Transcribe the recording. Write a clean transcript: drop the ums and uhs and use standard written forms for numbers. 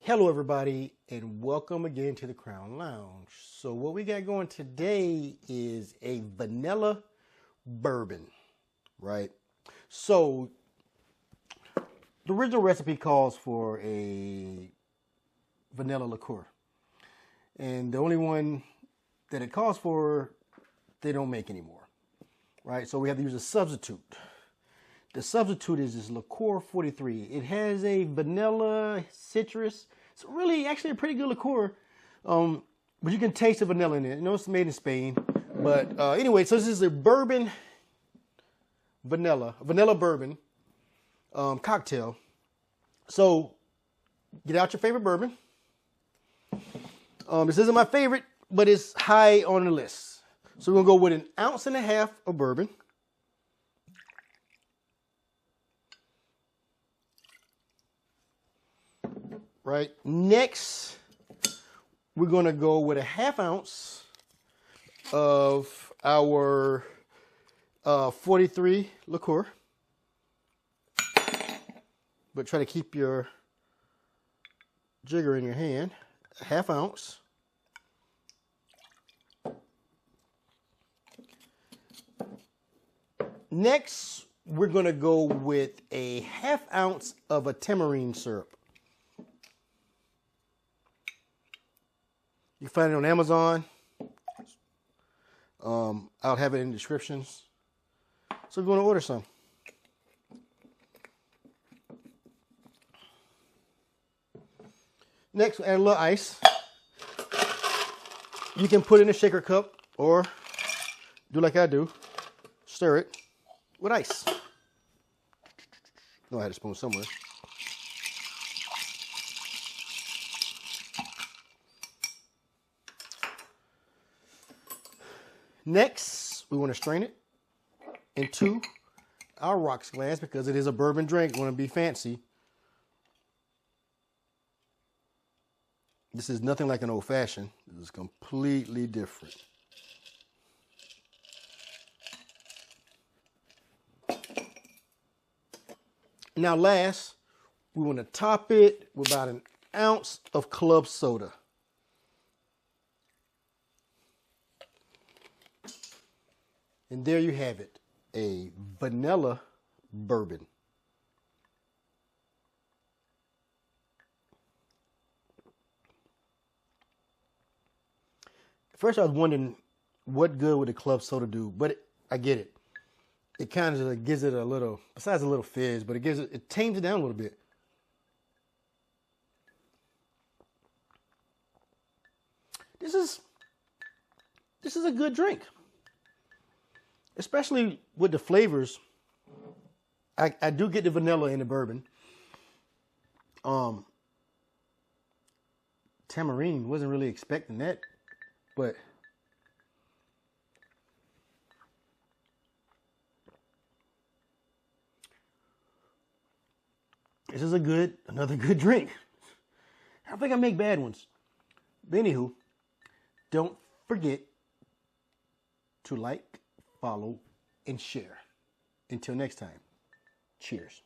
Hello everybody and welcome again to the Crown Lounge. So what we got going today is a vanilla bourbon, right? So the original recipe calls for a vanilla liqueur. And the only one that it calls for, they don't make anymore, right? So we have to use a substitute. The substitute is this Licor 43. It has a vanilla citrus. It's really actually a pretty good liqueur. But you can taste the vanilla in it. You know, it's made in Spain. But anyway, so this is a bourbon vanilla bourbon cocktail. So get out your favorite bourbon. This isn't my favorite, but it's high on the list. So we're gonna go with 1.5 ounces of bourbon. Right. Next, we're going to go with 1/2 ounce of our 43 liqueur. But try to keep your jigger in your hand. 1/2 ounce. Next, we're going to go with 1/2 ounce of a tamarind syrup. You can find it on Amazon. I'll have it in the descriptions. So we're going to order some. Next, we'll add a little ice. You can put it in a shaker cup or do like I do. Stir it with ice. No, I had a spoon somewhere. Next, we want to strain it into our rocks glass because it is a bourbon drink. We want to be fancy. This is nothing like an old fashioned. This is completely different. Now last, we want to top it with about 1 ounce of club soda. And there you have it, a vanilla bourbon. First I was wondering what good would the club soda do, but I get it. It kind of gives it a little, besides a little fizz, but it tames it down a little bit. This is a good drink. Especially with the flavors. I do get the vanilla in the bourbon. Tamarind, wasn't really expecting that, but this is another good drink. I don't think I make bad ones. But anywho, don't forget to like, follow, and share. Until next time, cheers.